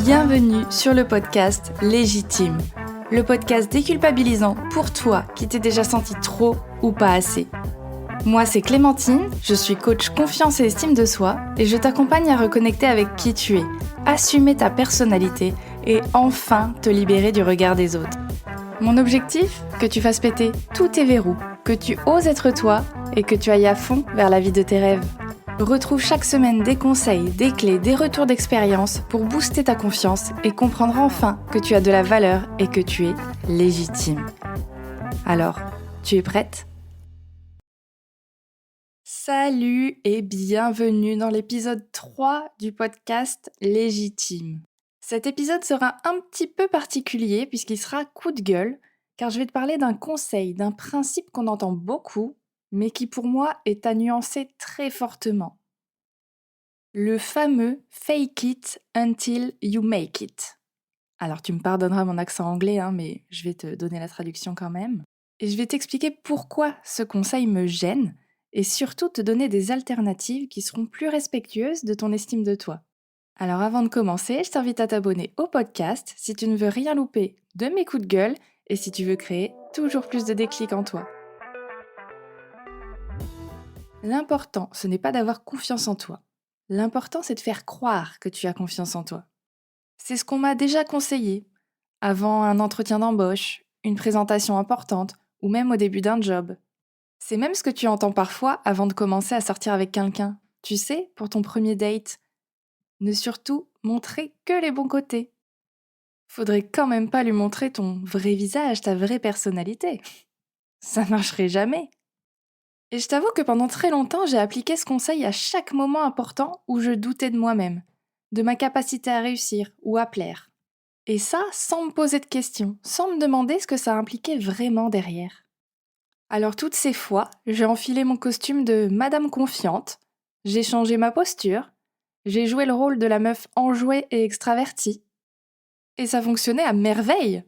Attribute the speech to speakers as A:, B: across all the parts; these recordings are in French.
A: Bienvenue sur le podcast Légitime, le podcast déculpabilisant pour toi qui t'es déjà senti trop ou pas assez. Moi c'est Clémentine, je suis coach confiance et estime de soi et je t'accompagne à reconnecter avec qui tu es, assumer ta personnalité et enfin te libérer du regard des autres. Mon objectif, que tu fasses péter tous tes verrous, que tu oses être toi et que tu ailles à fond vers la vie de tes rêves. Retrouve chaque semaine des conseils, des clés, des retours d'expérience pour booster ta confiance et comprendre enfin que tu as de la valeur et que tu es légitime. Alors, tu es prête ? Salut et bienvenue dans l'épisode 3 du podcast Légitime. Cet épisode sera un petit peu particulier puisqu'il sera coup de gueule, car je vais te parler d'un conseil, d'un principe qu'on entend beaucoup, mais qui pour moi est à nuancer très fortement. Le fameux « fake it until you make it ». Alors tu me pardonneras mon accent anglais, mais je vais te donner la traduction quand même. Et je vais t'expliquer pourquoi ce conseil me gêne et surtout te donner des alternatives qui seront plus respectueuses de ton estime de toi. Alors avant de commencer, je t'invite à t'abonner au podcast si tu ne veux rien louper de mes coups de gueule et si tu veux créer toujours plus de déclics en toi. L'important, ce n'est pas d'avoir confiance en toi. L'important, c'est de faire croire que tu as confiance en toi. C'est ce qu'on m'a déjà conseillé avant un entretien d'embauche, une présentation importante ou même au début d'un job. C'est même ce que tu entends parfois avant de commencer à sortir avec quelqu'un. Tu sais, pour ton premier date, ne surtout montrer que les bons côtés. Faudrait quand même pas lui montrer ton vrai visage, ta vraie personnalité. Ça marcherait jamais. Et je t'avoue que pendant très longtemps, j'ai appliqué ce conseil à chaque moment important où je doutais de moi-même, de ma capacité à réussir ou à plaire. Et ça, sans me poser de questions, sans me demander ce que ça impliquait vraiment derrière. Alors toutes ces fois, j'ai enfilé mon costume de Madame Confiante, j'ai changé ma posture, j'ai joué le rôle de la meuf enjouée et extravertie. Et ça fonctionnait à merveille.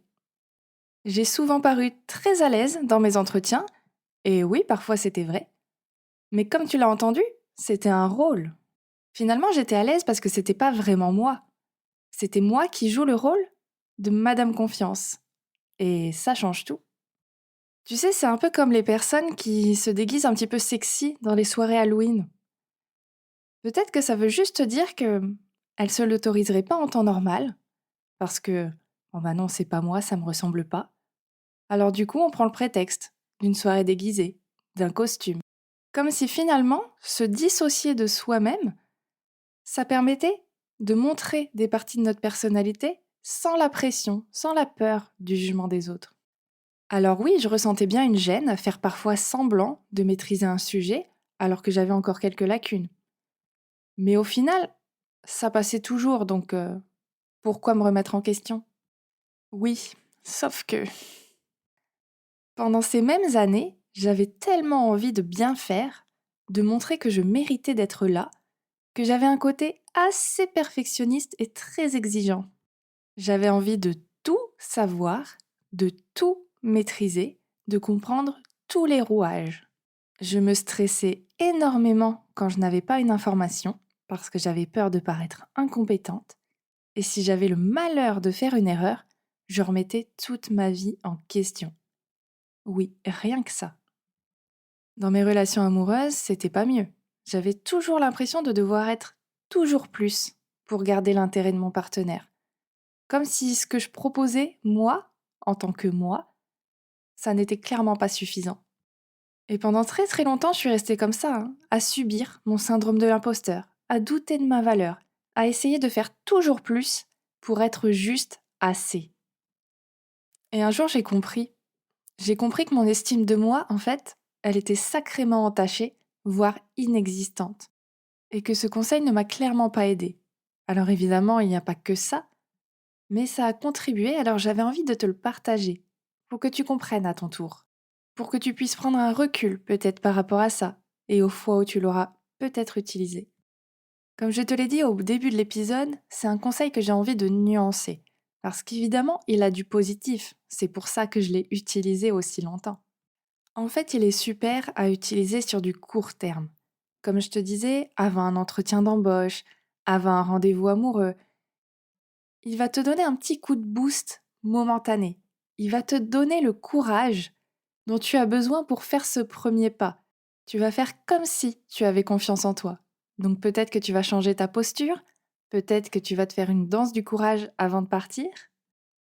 A: J'ai souvent paru très à l'aise dans mes entretiens, et oui, parfois c'était vrai. Mais comme tu l'as entendu, c'était un rôle. Finalement, j'étais à l'aise parce que c'était pas vraiment moi. C'était moi qui joue le rôle de Madame Confiance. Et ça change tout. Tu sais, c'est un peu comme les personnes qui se déguisent un petit peu sexy dans les soirées Halloween. Peut-être que ça veut juste dire que elles se l'autoriseraient pas en temps normal, parce que oh bah non, c'est pas moi, ça me ressemble pas. Alors du coup, on prend le prétexte d'une soirée déguisée, d'un costume. Comme si finalement, se dissocier de soi-même, ça permettait de montrer des parties de notre personnalité sans la pression, sans la peur du jugement des autres. Alors oui, je ressentais bien une gêne à faire parfois semblant de maîtriser un sujet alors que j'avais encore quelques lacunes. Mais au final, ça passait toujours, donc pourquoi me remettre en question ? Oui, sauf que pendant ces mêmes années, j'avais tellement envie de bien faire, de montrer que je méritais d'être là, que j'avais un côté assez perfectionniste et très exigeant. J'avais envie de tout savoir, de tout maîtriser, de comprendre tous les rouages. Je me stressais énormément quand je n'avais pas une information, parce que j'avais peur de paraître incompétente, et si j'avais le malheur de faire une erreur, je remettais toute ma vie en question. Oui, rien que ça. Dans mes relations amoureuses, c'était pas mieux. J'avais toujours l'impression de devoir être toujours plus pour garder l'intérêt de mon partenaire. Comme si ce que je proposais, moi, en tant que moi, ça n'était clairement pas suffisant. Et pendant très très longtemps, je suis restée comme ça, à subir mon syndrome de l'imposteur, à douter de ma valeur, à essayer de faire toujours plus pour être juste assez. Et un jour, j'ai compris. J'ai compris que mon estime de moi, en fait, elle était sacrément entachée, voire inexistante. Et que ce conseil ne m'a clairement pas aidée. Alors évidemment, il n'y a pas que ça, mais ça a contribué, alors j'avais envie de te le partager, pour que tu comprennes à ton tour, pour que tu puisses prendre un recul peut-être par rapport à ça, et aux fois où tu l'auras peut-être utilisé. Comme je te l'ai dit au début de l'épisode, c'est un conseil que j'ai envie de nuancer, parce qu'évidemment, il a du positif, c'est pour ça que je l'ai utilisé aussi longtemps. En fait, il est super à utiliser sur du court terme. Comme je te disais, avant un entretien d'embauche, avant un rendez-vous amoureux, il va te donner un petit coup de boost momentané. Il va te donner le courage dont tu as besoin pour faire ce premier pas. Tu vas faire comme si tu avais confiance en toi. Donc peut-être que tu vas changer ta posture, peut-être que tu vas te faire une danse du courage avant de partir,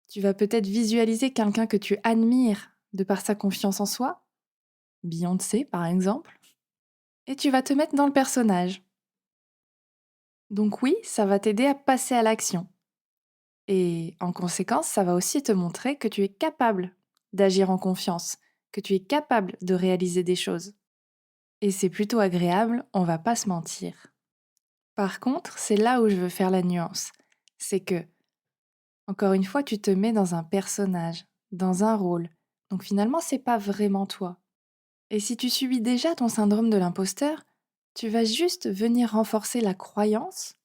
A: tu vas peut-être visualiser quelqu'un que tu admires de par sa confiance en soi, Beyoncé par exemple, et tu vas te mettre dans le personnage. Donc oui, ça va t'aider à passer à l'action. Et en conséquence, ça va aussi te montrer que tu es capable d'agir en confiance, que tu es capable de réaliser des choses. Et c'est plutôt agréable, on va pas se mentir. Par contre, c'est là où je veux faire la nuance. C'est que, encore une fois, tu te mets dans un personnage, dans un rôle. Donc finalement, c'est pas vraiment toi. Et si tu subis déjà ton syndrome de l'imposteur, tu vas juste venir renforcer la croyance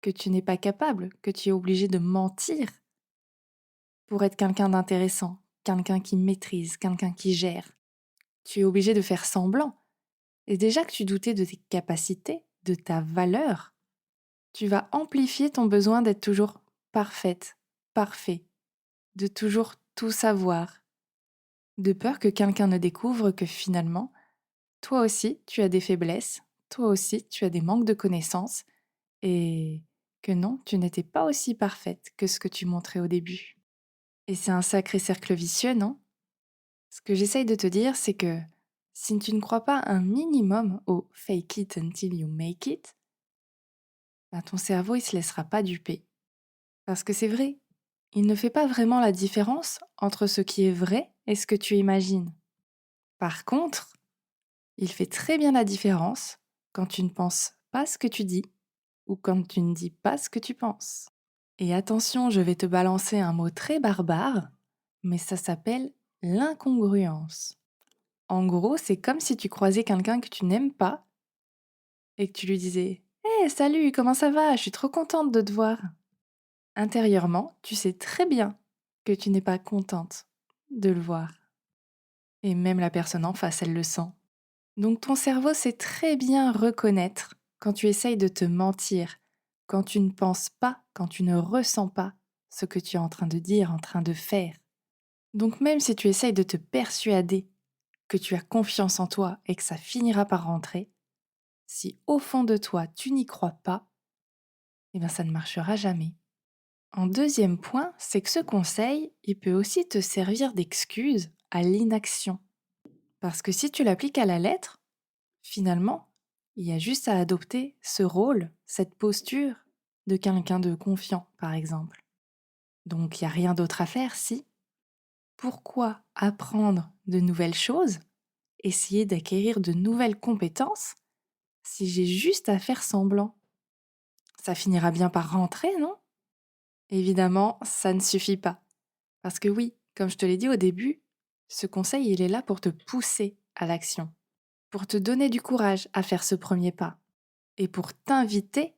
A: que tu n'es pas capable, que tu es obligé de mentir pour être quelqu'un d'intéressant, quelqu'un qui maîtrise, quelqu'un qui gère. Tu es obligé de faire semblant. Et déjà que tu doutais de tes capacités, de ta valeur, tu vas amplifier ton besoin d'être toujours parfaite, parfait, de toujours tout savoir, de peur que quelqu'un ne découvre que finalement, toi aussi, tu as des faiblesses, toi aussi, tu as des manques de connaissances, et que non, tu n'étais pas aussi parfaite que ce que tu montrais au début. Et c'est un sacré cercle vicieux, non? Ce que j'essaye de te dire, c'est que si tu ne crois pas un minimum au fake it until you make it, bah, ton cerveau il se laissera pas duper. Parce que c'est vrai, il ne fait pas vraiment la différence entre ce qui est vrai et ce que tu imagines. Par contre, il fait très bien la différence quand tu ne penses pas ce que tu dis ou quand tu ne dis pas ce que tu penses. Et attention, je vais te balancer un mot très barbare, mais ça s'appelle l'incongruence. En gros, c'est comme si tu croisais quelqu'un que tu n'aimes pas et que tu lui disais «Hé, salut, comment ça va? Je suis trop contente de te voir». Intérieurement, tu sais très bien que tu n'es pas contente de le voir. Et même la personne en face, elle le sent. Donc ton cerveau sait très bien reconnaître quand tu essayes de te mentir, quand tu ne penses pas, quand tu ne ressens pas ce que tu es en train de dire, en train de faire. Donc même si tu essayes de te persuader que tu as confiance en toi et que ça finira par rentrer, si au fond de toi tu n'y crois pas, eh bien ça ne marchera jamais. En deuxième point, c'est que ce conseil, il peut aussi te servir d'excuse à l'inaction. Parce que si tu l'appliques à la lettre, finalement, il y a juste à adopter ce rôle, cette posture de quelqu'un de confiant, par exemple. Donc il n'y a rien d'autre à faire si. Pourquoi apprendre de nouvelles choses, essayer d'acquérir de nouvelles compétences, si j'ai juste à faire semblant? Ça finira bien par rentrer, non? Évidemment, ça ne suffit pas. Parce que oui, comme je te l'ai dit au début, ce conseil, il est là pour te pousser à l'action, pour te donner du courage à faire ce premier pas et pour t'inviter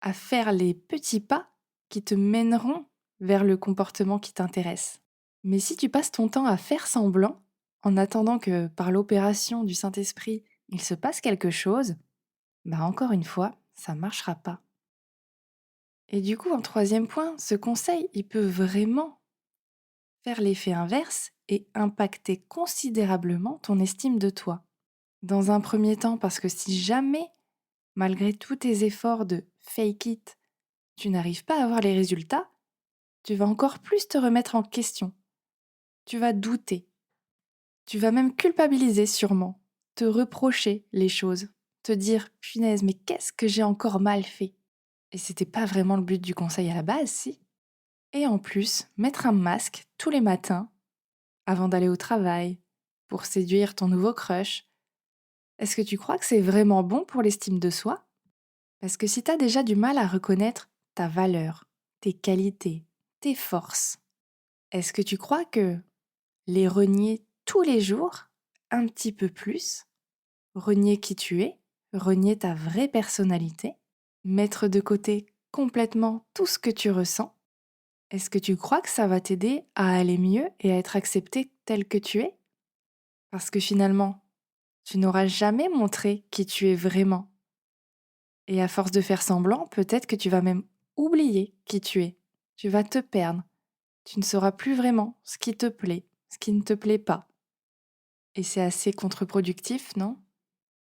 A: à faire les petits pas qui te mèneront vers le comportement qui t'intéresse. Mais si tu passes ton temps à faire semblant, en attendant que par l'opération du Saint-Esprit, il se passe quelque chose, bah encore une fois, ça ne marchera pas. Et du coup, en troisième point, ce conseil, il peut vraiment faire l'effet inverse et impacter considérablement ton estime de toi. Dans un premier temps, parce que si jamais, malgré tous tes efforts de fake it, tu n'arrives pas à avoir les résultats, tu vas encore plus te remettre en question. Tu vas douter. Tu vas même culpabiliser sûrement, te reprocher les choses, te dire punaise, mais qu'est-ce que j'ai encore mal fait? Et c'était pas vraiment le but du conseil à la base, si? Et en plus, mettre un masque tous les matins avant d'aller au travail, pour séduire ton nouveau crush. Est-ce que tu crois que c'est vraiment bon pour l'estime de soi? Parce que si tu as déjà du mal à reconnaître ta valeur, tes qualités, tes forces, est-ce que tu crois que les renier tous les jours, un petit peu plus, renier qui tu es, renier ta vraie personnalité, mettre de côté complètement tout ce que tu ressens, est-ce que tu crois que ça va t'aider à aller mieux et à être accepté tel que tu es? Parce que finalement, tu n'auras jamais montré qui tu es vraiment. Et à force de faire semblant, peut-être que tu vas même oublier qui tu es. Tu vas te perdre. Tu ne sauras plus vraiment ce qui te plaît, ce qui ne te plaît pas. Et c'est assez contre-productif, non?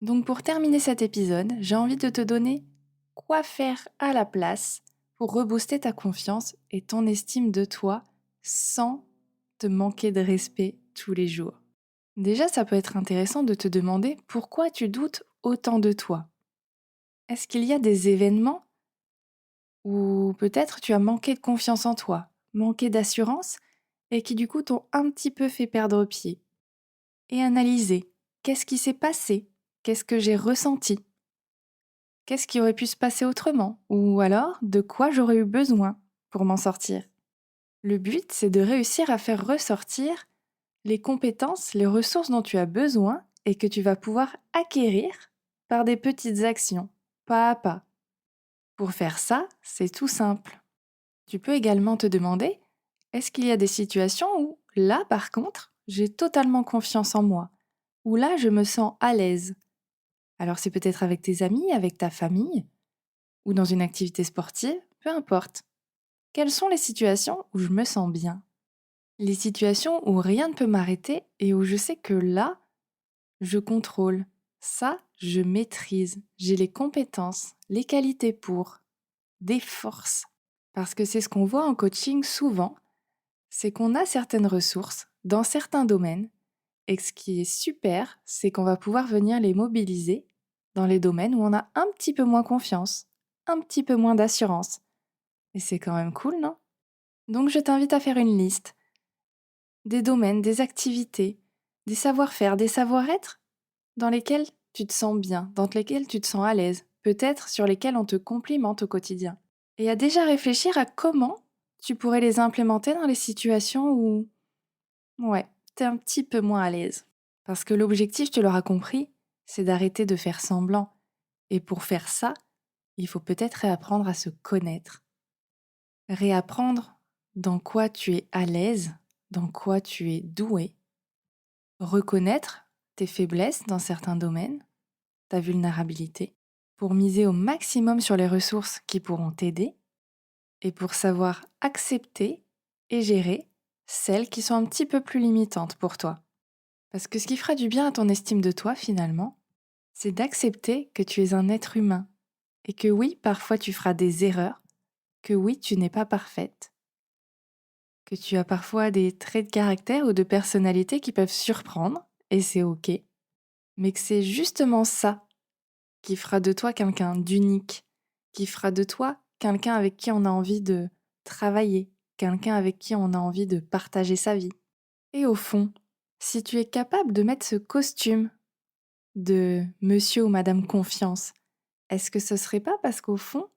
A: Donc pour terminer cet épisode, j'ai envie de te donner quoi faire à la place pour rebooster ta confiance et ton estime de toi sans te manquer de respect tous les jours. Déjà, ça peut être intéressant de te demander pourquoi tu doutes autant de toi. Est-ce qu'il y a des événements où peut-être tu as manqué de confiance en toi, manqué d'assurance et qui du coup t'ont un petit peu fait perdre pied? Et analyser qu'est-ce qui s'est passé, qu'est-ce que j'ai ressenti, qu'est-ce qui aurait pu se passer autrement, ou alors de quoi j'aurais eu besoin pour m'en sortir. Le but, c'est de réussir à faire ressortir les compétences, les ressources dont tu as besoin et que tu vas pouvoir acquérir par des petites actions, pas à pas. Pour faire ça, c'est tout simple. Tu peux également te demander, est-ce qu'il y a des situations où, là par contre, j'ai totalement confiance en moi, où là je me sens à l'aise. Alors c'est peut-être avec tes amis, avec ta famille, ou dans une activité sportive, peu importe. Quelles sont les situations où je me sens bien? Les situations où rien ne peut m'arrêter et où je sais que là, je contrôle. Ça, je maîtrise. J'ai les compétences, les qualités pour, des forces. Parce que c'est ce qu'on voit en coaching souvent, c'est qu'on a certaines ressources dans certains domaines et que ce qui est super, c'est qu'on va pouvoir venir les mobiliser dans les domaines où on a un petit peu moins confiance, un petit peu moins d'assurance. Et c'est quand même cool, non? Donc je t'invite à faire une liste des domaines, des activités, des savoir-faire, des savoir-être dans lesquels tu te sens bien, dans lesquels tu te sens à l'aise, peut-être sur lesquels on te complimente au quotidien. Et à déjà réfléchir à comment tu pourrais les implémenter dans les situations où, ouais, t'es un petit peu moins à l'aise. Parce que l'objectif, tu l'auras compris, c'est d'arrêter de faire semblant. Et pour faire ça, il faut peut-être réapprendre à se connaître. Réapprendre dans quoi tu es à l'aise, dans quoi tu es doué. Reconnaître tes faiblesses dans certains domaines, ta vulnérabilité, pour miser au maximum sur les ressources qui pourront t'aider et pour savoir accepter et gérer celles qui sont un petit peu plus limitantes pour toi. Parce que ce qui fera du bien à ton estime de toi finalement, c'est d'accepter que tu es un être humain et que oui, parfois tu feras des erreurs, que oui, tu n'es pas parfaite, que tu as parfois des traits de caractère ou de personnalité qui peuvent surprendre, et c'est ok, mais que c'est justement ça qui fera de toi quelqu'un d'unique, qui fera de toi quelqu'un avec qui on a envie de travailler, quelqu'un avec qui on a envie de partager sa vie. Et au fond, si tu es capable de mettre ce costume de monsieur ou madame confiance, est-ce que ce serait pas parce qu'au fond,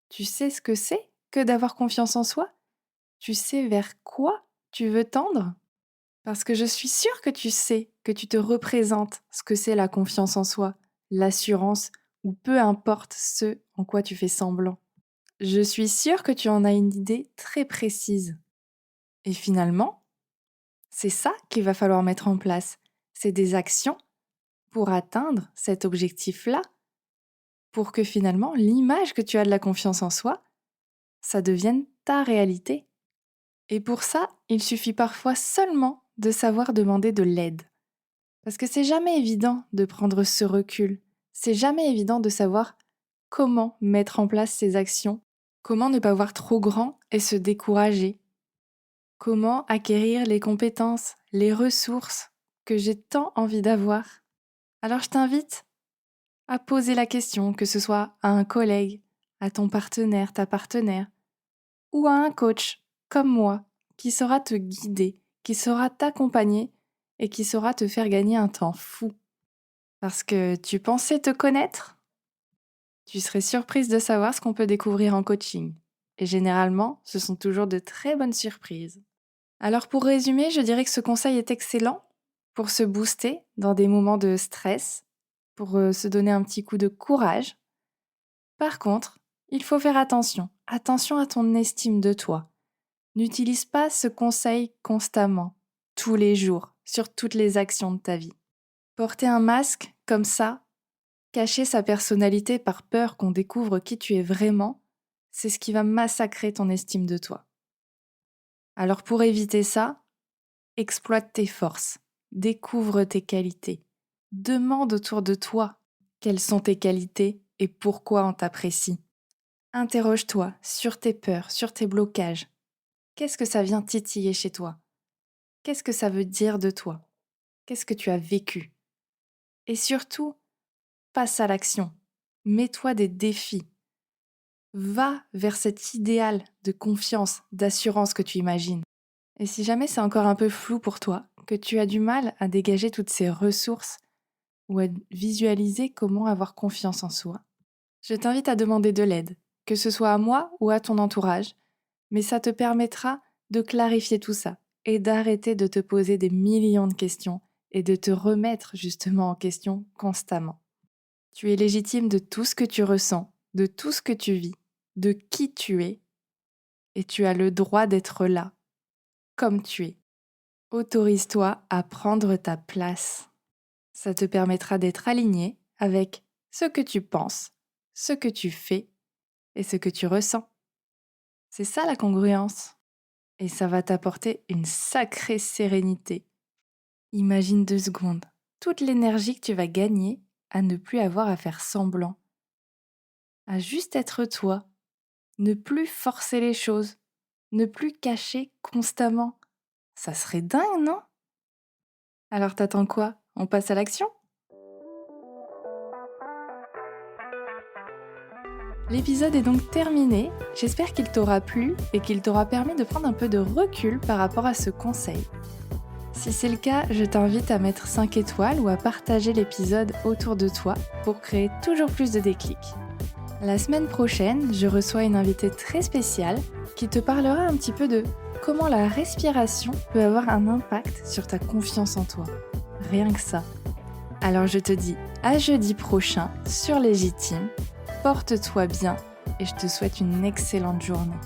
A: tu sais ce que c'est que d'avoir confiance en soi? Tu sais vers quoi tu veux tendre? Parce que je suis sûre que tu sais, que tu te représentes ce que c'est la confiance en soi, l'assurance, ou peu importe ce en quoi tu fais semblant. Je suis sûre que tu en as une idée très précise. Et finalement, c'est ça qu'il va falloir mettre en place. C'est des actions pour atteindre cet objectif-là, pour que finalement l'image que tu as de la confiance en soi, ça devienne ta réalité. Et pour ça, il suffit parfois seulement de savoir demander de l'aide. Parce que c'est jamais évident de prendre ce recul. C'est jamais évident de savoir comment mettre en place ces actions, comment ne pas voir trop grand et se décourager, comment acquérir les compétences, les ressources que j'ai tant envie d'avoir. Alors je t'invite à poser la question, que ce soit à un collègue, à ton partenaire, ta partenaire, ou à un coach comme moi, qui saura te guider, qui saura t'accompagner et qui saura te faire gagner un temps fou. Parce que tu pensais te connaître? Tu serais surprise de savoir ce qu'on peut découvrir en coaching. Et généralement, ce sont toujours de très bonnes surprises. Alors pour résumer, je dirais que ce conseil est excellent pour se booster dans des moments de stress, pour se donner un petit coup de courage. Par contre, il faut faire attention. Attention à ton estime de toi. N'utilise pas ce conseil constamment, tous les jours, sur toutes les actions de ta vie. Porter un masque comme ça, cacher sa personnalité par peur qu'on découvre qui tu es vraiment, c'est ce qui va massacrer ton estime de toi. Alors pour éviter ça, exploite tes forces, découvre tes qualités, demande autour de toi quelles sont tes qualités et pourquoi on t'apprécie. Interroge-toi sur tes peurs, sur tes blocages. Qu'est-ce que ça vient titiller chez toi? Qu'est-ce que ça veut dire de toi? Qu'est-ce que tu as vécu? Et surtout, passe à l'action. Mets-toi des défis. Va vers cet idéal de confiance, d'assurance que tu imagines. Et si jamais c'est encore un peu flou pour toi, que tu as du mal à dégager toutes ces ressources ou à visualiser comment avoir confiance en soi, je t'invite à demander de l'aide, que ce soit à moi ou à ton entourage, mais ça te permettra de clarifier tout ça et d'arrêter de te poser des millions de questions et de te remettre justement en question constamment. Tu es légitime de tout ce que tu ressens, de tout ce que tu vis, de qui tu es, et tu as le droit d'être là, comme tu es. Autorise-toi à prendre ta place. Ça te permettra d'être aligné avec ce que tu penses, ce que tu fais et ce que tu ressens. C'est ça la congruence. Et ça va t'apporter une sacrée sérénité. Imagine 2 secondes toute l'énergie que tu vas gagner à ne plus avoir à faire semblant, à juste être toi, ne plus forcer les choses, ne plus cacher constamment. Ça serait dingue, non? Alors t'attends quoi? On passe à l'action? L'épisode est donc terminé, j'espère qu'il t'aura plu et qu'il t'aura permis de prendre un peu de recul par rapport à ce conseil. Si c'est le cas, je t'invite à mettre 5 étoiles ou à partager l'épisode autour de toi pour créer toujours plus de déclics. La semaine prochaine, je reçois une invitée très spéciale qui te parlera un petit peu de comment la respiration peut avoir un impact sur ta confiance en toi. Rien que ça. Alors je te dis à jeudi prochain sur Légitime. Porte-toi bien et je te souhaite une excellente journée.